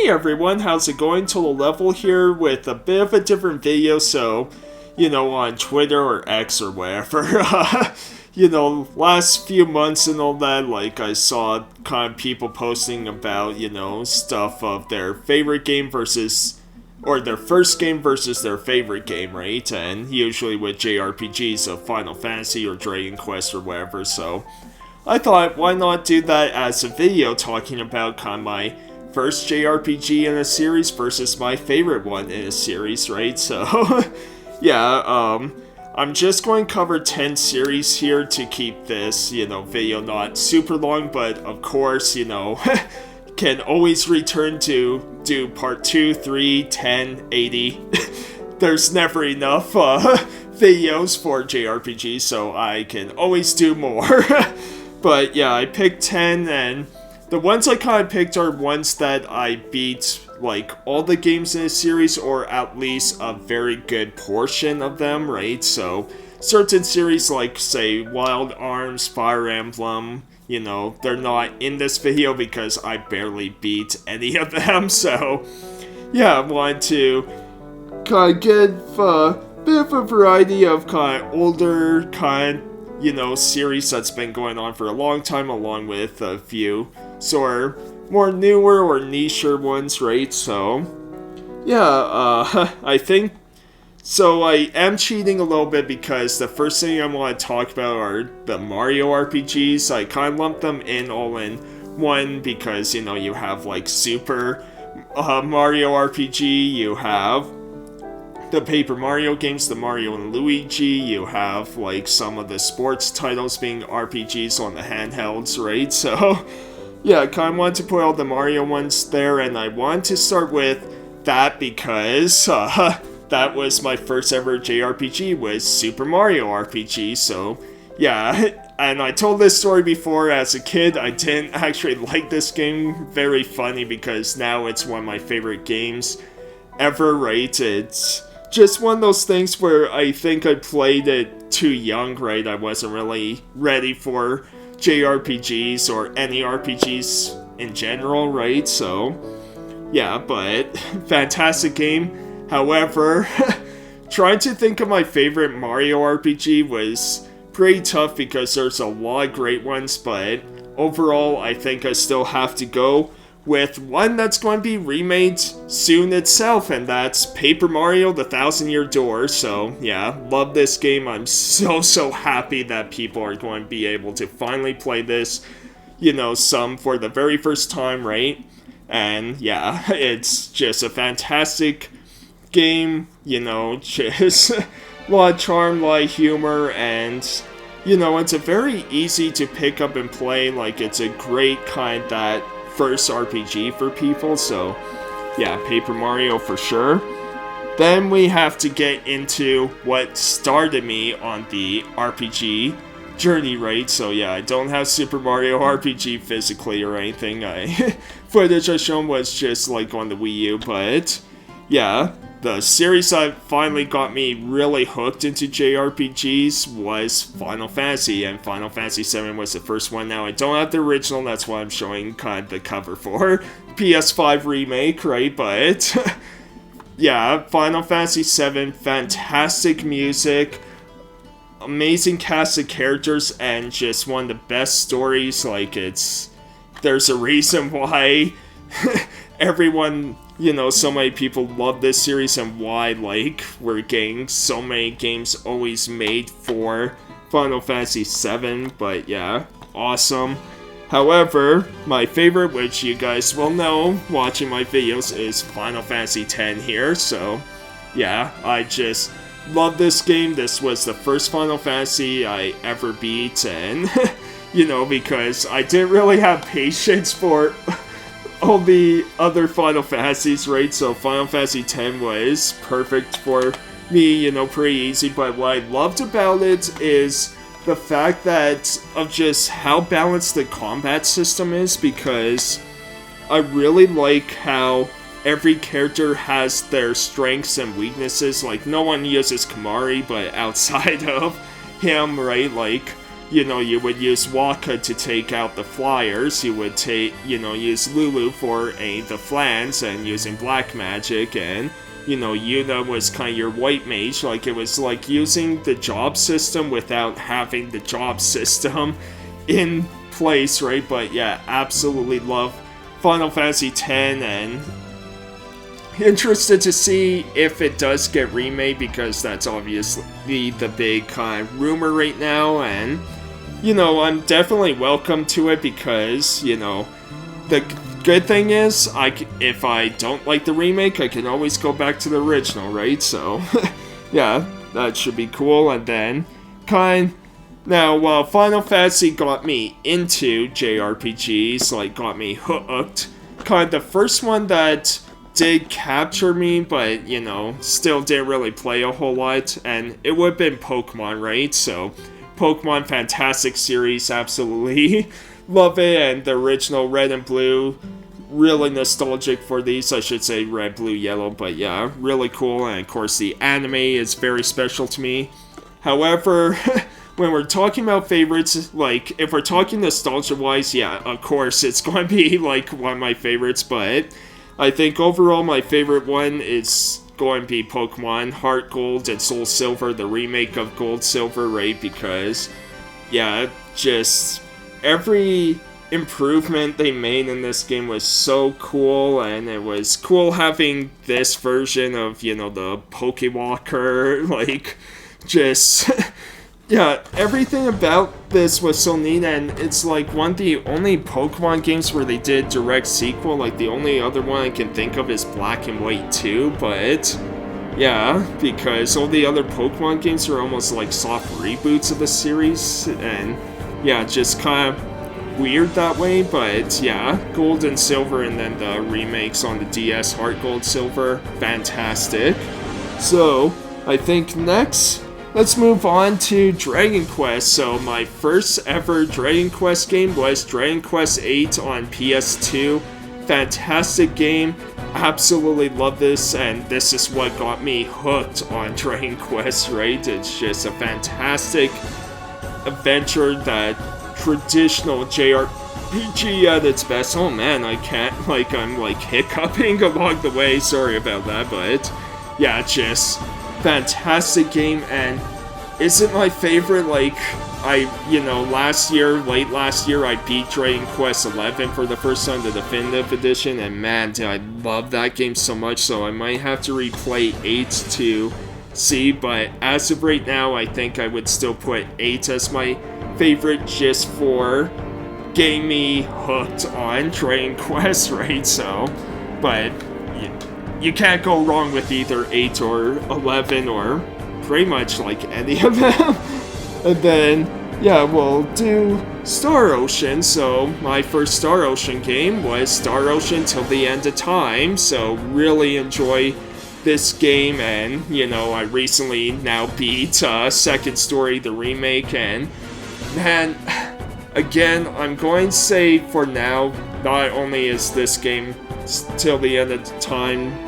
Hey everyone, how's it going? Total Level here with a bit of a different video, so, on Twitter or X or wherever, last few months and all that, I saw kind of people posting about, stuff of their favorite game versus, or their first game versus their favorite game, right? And usually with JRPGs of Final Fantasy or Dragon Quest or whatever, so I thought, why not do that as a video talking about kind of my first JRPG in a series versus my favorite one in a series, right? So, I'm just going to cover 10 series here to keep this, video not super long, but of course, can always return to do part 2, 3, 10, 80. There's never enough videos for JRPGs, so I can always do more. But yeah, I picked 10, and the ones I kind of picked are ones that I beat, all the games in a series, or at least a very good portion of them, right? So, certain series say, Wild Arms, Fire Emblem, they're not in this video because I barely beat any of them, so, yeah, I wanted to kind of give a bit of a variety of kind of older, series that's been going on for a long time, along with a few sort of more newer or nicher ones, right? So, yeah, I think, so I am cheating a little bit because the first thing I want to talk about are the Mario RPGs. I kind of lumped them in all in one because, you have Super Mario RPG, you have the Paper Mario games, the Mario and Luigi, you have some of the sports titles being RPGs on the handhelds, right? So, yeah, I kind of wanted to put all the Mario ones there, and I wanted to start with that because that was my first ever JRPG, was Super Mario RPG, so yeah, and I told this story before. As a kid, I didn't actually like this game. Very funny because now it's one of my favorite games ever, right? It's just one of those things where I think I played it too young, right? I wasn't really ready for JRPGs or any RPGs in general, right? So, yeah, but fantastic game. However, trying to think of my favorite Mario RPG was pretty tough because there's a lot of great ones, but overall, I think I still have to go with one that's going to be remade soon itself, and that's Paper Mario: The Thousand-Year Door. So, yeah, love this game. I'm so happy that people are going to be able to finally play this, some for the very first time, right? And, yeah, it's just a fantastic game, just a lot of charm, a lot of humor, and, it's a very easy to pick up and play. It's a great kind that first RPG for people, so yeah, Paper Mario for sure. Then we have to get into what started me on the RPG journey, right? So yeah, I don't have Super Mario RPG physically or anything. Footage I shown was just on the Wii U, but yeah, the series that finally got me really hooked into JRPGs was Final Fantasy, and Final Fantasy VII was the first one. Now, I don't have the original, that's why I'm showing kind of the cover for PS5 remake, right? But, yeah, Final Fantasy VII, fantastic music, amazing cast of characters, and just one of the best stories. There's a reason why everyone, so many people love this series, and why, we're getting so many games always made for Final Fantasy VII, but yeah, awesome. However, my favorite, which you guys will know watching my videos, is Final Fantasy X here, so yeah, I just love this game. This was the first Final Fantasy I ever beat, and, because I didn't really have patience for all the other Final Fantasies, right? So Final Fantasy X was perfect for me, pretty easy. But what I loved about it is the fact that of just how balanced the combat system is, because I really like how every character has their strengths and weaknesses. No one uses Kamari, but outside of him, right? you would use Waka to take out the flyers, you would use Lulu for the flans and using black magic, and Yuna was kind of your white mage. Like, it was like using the job system without having the job system in place, right? But yeah, absolutely love Final Fantasy X, and interested to see if it does get remade, because that's obviously the big kind of rumor right now, and I'm definitely welcome to it, because the good thing is, if I don't like the remake, I can always go back to the original, right? So yeah, that should be cool. And then now, Final Fantasy got me into JRPGs, like got me hooked. The first one that did capture me, but still didn't really play a whole lot, and it would have been Pokemon, right? So Pokemon, fantastic series, absolutely love it, and the original Red and Blue, really nostalgic for these. I should say Red, Blue, Yellow, but yeah, really cool, and of course the anime is very special to me. However, when we're talking about favorites, like, if we're talking nostalgia-wise, yeah, of course, it's going to be, like, one of my favorites, but I think overall my favorite one is going to be Pokemon Heart Gold and Soul Silver, the remake of Gold Silver, right? Because, yeah, just every improvement they made in this game was so cool, and it was cool having this version of, the Pokewalker, like, just yeah, everything about this was so neat, and it's like one of the only Pokemon games where they did direct sequel. Like, the only other one I can think of is Black and White 2, but yeah, because all the other Pokemon games are almost like soft reboots of the series, and yeah, just kind of weird that way. But yeah, Gold and Silver, and then the remakes on the DS, Heart Gold Silver, fantastic. So I think next, let's move on to Dragon Quest. So my first ever Dragon Quest game was Dragon Quest VIII on PS2. Fantastic game. Absolutely love this, and this is what got me hooked on Dragon Quest, right? It's just a fantastic adventure, that traditional JRPG at its best. Oh man, I'm hiccuping along the way, sorry about that, but yeah, just fantastic game, and isn't my favorite. Like, late last year, I beat Dragon Quest XI for the first time, the definitive edition, and man, did I love that game so much, so I might have to replay 8 to see, but as of right now, I think I would still put 8 as my favorite, just for getting me hooked on Dragon Quest, right? So, but you can't go wrong with either 8 or 11, or pretty much like any of them. And then, yeah, we'll do Star Ocean. So my first Star Ocean game was Star Ocean Till the End of Time. So really enjoy this game, and I recently now beat Second Story, the remake, and man, again, I'm going to say for now, not only is this game Till the End of Time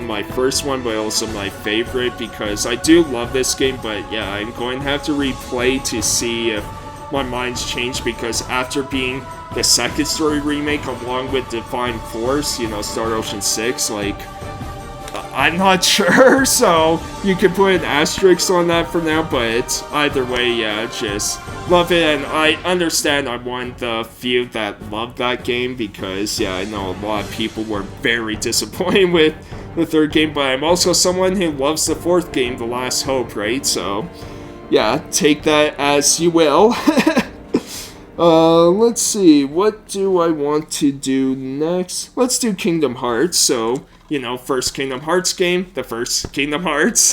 my first one, but also my favorite, because I do love this game. But yeah, I'm going to have to replay to see if my mind's changed, because after being the Second Story remake along with Divine Force, Star Ocean 6, like, I'm not sure, so you can put an asterisk on that for now, but either way, yeah, just love it, and I understand I'm one of the few that love that game, because, yeah, I know a lot of people were very disappointed with the third game, but I'm also someone who loves the fourth game, The Last Hope, right? So, yeah, take that as you will. Let's see, what do I want to do next? Let's do Kingdom Hearts. So, first Kingdom Hearts game, the first Kingdom Hearts,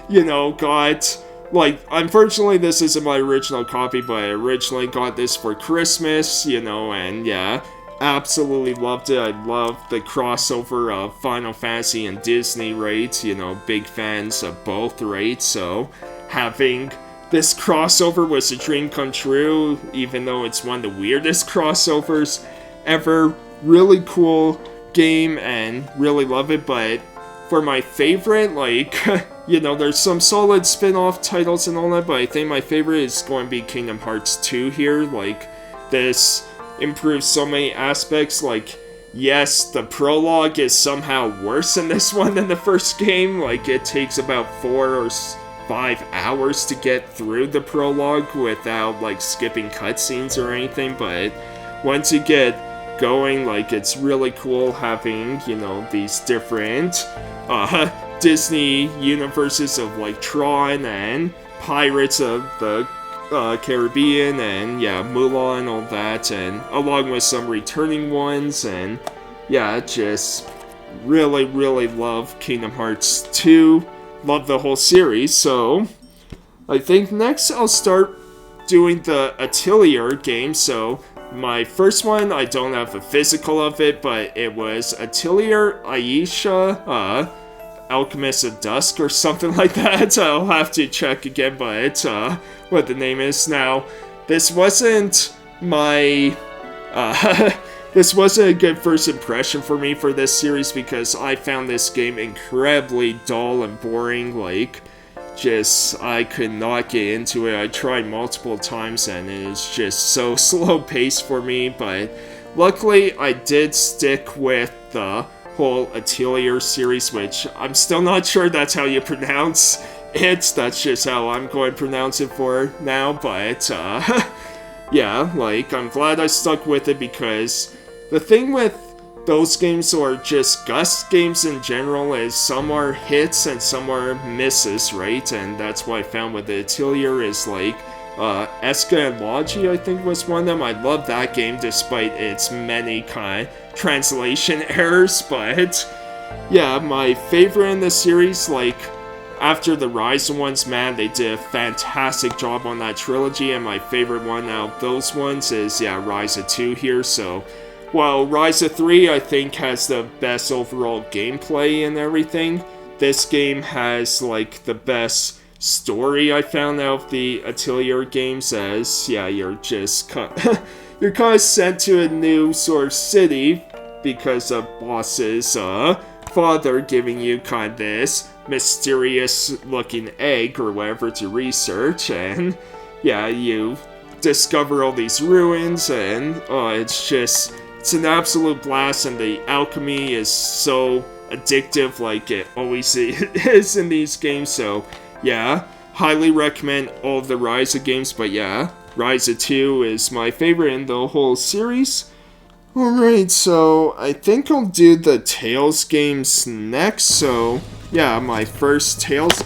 got, like, unfortunately this isn't my original copy, but I originally got this for Christmas, and yeah, absolutely loved it. I loved the crossover of Final Fantasy and Disney, right? Big fans of both, right? So, having this crossover was a dream come true, even though it's one of the weirdest crossovers ever. Really cool game, and really love it. But for my favorite, like, you know, there's some solid spin-off titles and all that, but I think my favorite is going to be Kingdom Hearts 2 here. Like, this improves so many aspects. Like, yes, the prologue is somehow worse in this one than the first game. Like, it takes about 4 or 5 hours to get through the prologue without, like, skipping cutscenes or anything, but once you get going, like, it's really cool having, you know, these different, Disney universes of, like, Tron and Pirates of the Caribbean and, yeah, Mulan and all that, and along with some returning ones, and, yeah, just really, really love Kingdom Hearts 2. Love the whole series, so I think next I'll start doing the Atelier game. So my first one, I don't have a physical of it, but it was Atelier Aisha, Alchemist of Dusk or something like that. I'll have to check again, but what the name is now. This wasn't my this wasn't a good first impression for me for this series because I found this game incredibly dull and boring. Like, just I could not get into it. I tried multiple times and it is just so slow paced for me, but luckily I did stick with the whole Atelier series, which I'm still not sure that's how you pronounce it. That's just how I'm going to pronounce it for now, but yeah, like, I'm glad I stuck with it because the thing with those games, or just Gus games in general, is some are hits and some are misses, right? And that's what I found with the Atelier is, like, Eska and Logi, I think, was one of them. I love that game despite its many kind of translation errors, but yeah, my favorite in the series, like, after the Rise ones, man, they did a fantastic job on that trilogy, and my favorite one out of those ones is, yeah, Rise 2 here. So while Rise 3, I think, has the best overall gameplay and everything, this game has, like, the best story I found out of the Atelier games, as, yeah, you're just you're kind of sent to a new sort of city because of boss's father giving you kind of this mysterious looking egg or whatever to research, and yeah, you discover all these ruins, and it's an absolute blast, and the alchemy is so addictive like it always is in these games. So yeah, highly recommend all of the Rise games, but yeah, Rise 2 is my favorite in the whole series. Alright, so I think I'll do the Tales games next. So yeah, my first Tales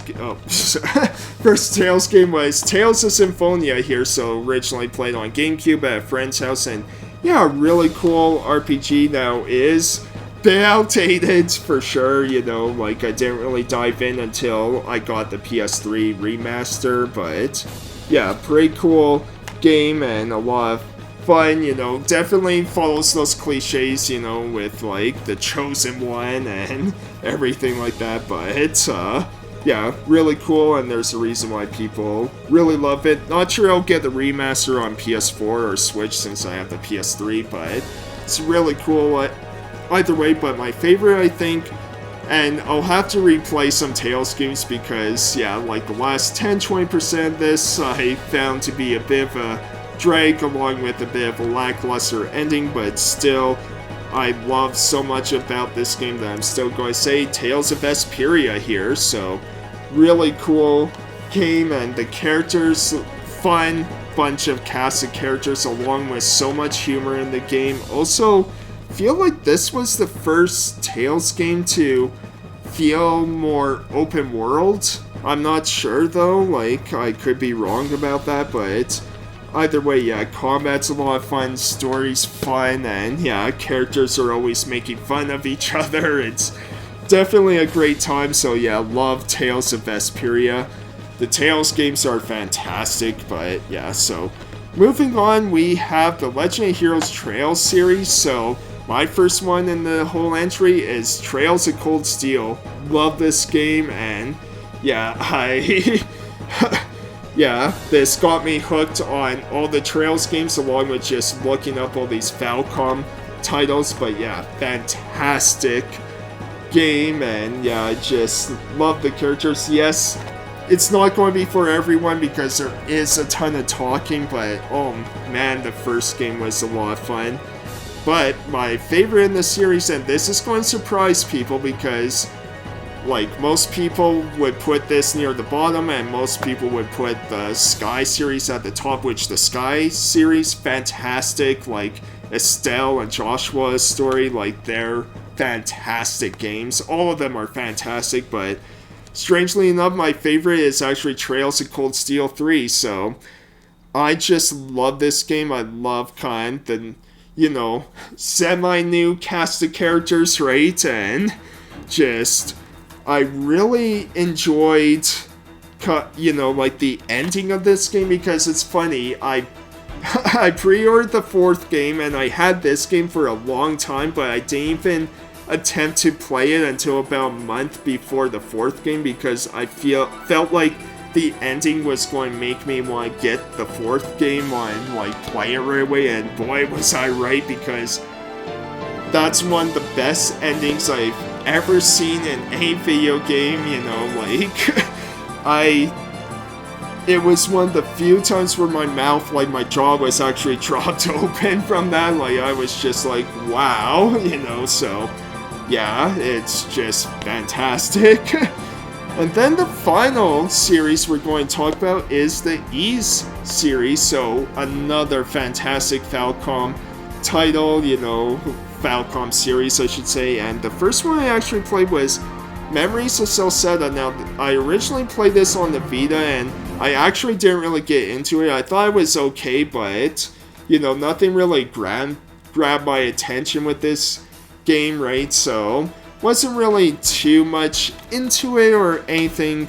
first Tales game was Tales of Symphonia here, so originally played on GameCube at a friend's house, and yeah, really cool RPG. Now is a bit outdated for sure, you know, like I didn't really dive in until I got the PS3 remaster, but yeah, pretty cool game and a lot of fun, you know, definitely follows those cliches, you know, with like the chosen one and everything like that, but it's yeah, really cool, and there's a reason why people really love it. Not sure I'll get the remaster on PS4 or Switch since I have the PS3, but it's really cool either way. But my favorite, I think, and I'll have to replay some Tales games because, yeah, like the last 10-20% of this I found to be a bit of a drag, along with a bit of a lackluster ending, but still, I love so much about this game that I'm still going to say Tales of Vesperia here. So really cool game, and the characters, fun bunch of cast of characters along with so much humor in the game. Also, feel like this was the first Tales game to feel more open world. I'm not sure though, like I could be wrong about that, but either way, yeah, combat's a lot of fun, story's fun, and yeah, characters are always making fun of each other. It's definitely a great time, so yeah, love Tales of Vesperia. The Tales games are fantastic, but yeah, so moving on, we have the Legend of Heroes Trails series. So my first one in the whole entry is Trails of Cold Steel. Love this game, and yeah, yeah, this got me hooked on all the Trails games, along with just looking up all these Falcom titles. But yeah, fantastic game, and yeah, I just love the characters. Yes, it's not going to be for everyone because there is a ton of talking, but oh man, the first game was a lot of fun. But my favorite in the series, and this is going to surprise people because like most people would put this near the bottom, and most people would put the Sky series at the top, which the Sky series, fantastic, like Estelle and Joshua's story, like they're fantastic games. All of them are fantastic, but strangely enough, my favorite is actually Trails of Cold Steel 3, so I just love this game. I love kind the, semi-new cast of characters, right? And just, I really enjoyed, like the ending of this game because it's funny, I pre-ordered the 4th game and I had this game for a long time, but I didn't even attempt to play it until about a month before the 4th game because I felt like the ending was going to make me want to get the 4th game and like play it right away, and boy was I right, because that's one of the best endings I've ever seen in a video game, it was one of the few times where my mouth, like my jaw was actually dropped open from that, like I was just like, wow, so yeah, it's just fantastic. And then the final series we're going to talk about is the Ys series, so another fantastic Falcom title, Falcom series I should say, and the first one I actually played was Memories of Celceta. Now, I originally played this on the Vita, and I actually didn't really get into it. I thought it was okay, but, nothing really grabbed my attention with this game, right? So wasn't really too much into it or anything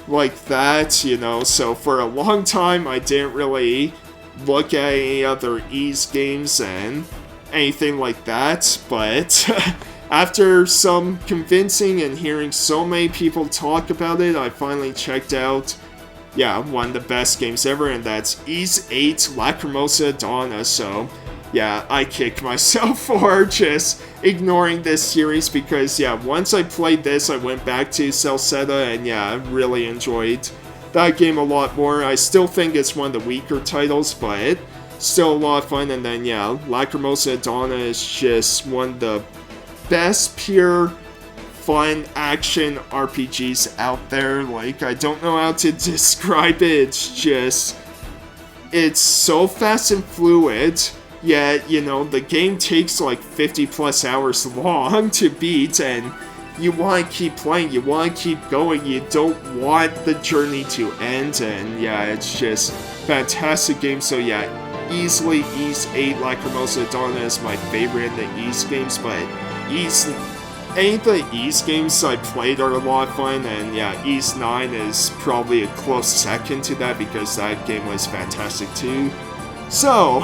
like that, so for a long time I didn't really look at any other Ys games and anything like that, but after some convincing and hearing so many people talk about it, I finally checked out, one of the best games ever, and that's Ys 8 Lacrimosa Donna. So yeah, I kick myself for just ignoring this series because, once I played this, I went back to Celceta and, I really enjoyed that game a lot more. I still think it's one of the weaker titles, but still a lot of fun. And then, Lacrimosa Donna is just one of the best pure fun action RPGs out there. Like, I don't know how to describe it. It's so fast and fluid. Yet, the game takes like 50 plus hours long to beat, and you want to keep playing, you want to keep going, you don't want the journey to end, and it's just fantastic game. So easily Ys 8 Lacrimosa Donna is my favorite in the Ys games, but any of the Ys games I played are a lot of fun, and Ys 9 is probably a close second to that because that game was fantastic too. So,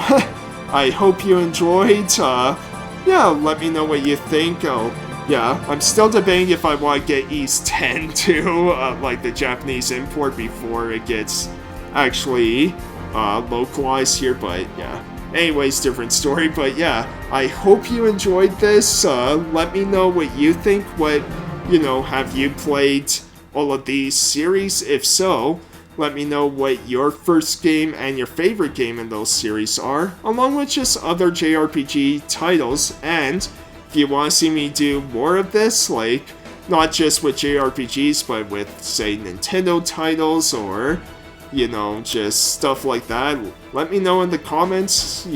I hope you enjoyed. Let me know what you think. I'm still debating if I want to get Ys 10 too, like the Japanese import, before it gets actually localized here, but anyways, different story. But I hope you enjoyed this. Let me know what you think. Have you played all of these series? If so, let me know what your first game and your favorite game in those series are, along with just other JRPG titles. And if you want to see me do more of this, like not just with JRPGs, but with, say, Nintendo titles or, just stuff like that, let me know in the comments.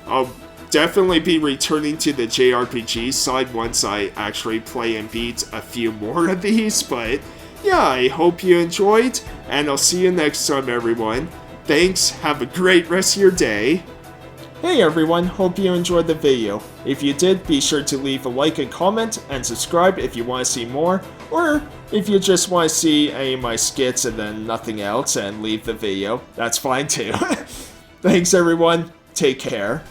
I'll definitely be returning to the JRPG side once I actually play and beat a few more of these, but I hope you enjoyed, and I'll see you next time, everyone. Thanks, have a great rest of your day. Hey everyone, hope you enjoyed the video. If you did, be sure to leave a like and comment, and subscribe if you want to see more, or if you just want to see any of my skits and then nothing else and leave the video, that's fine too. Thanks everyone, take care.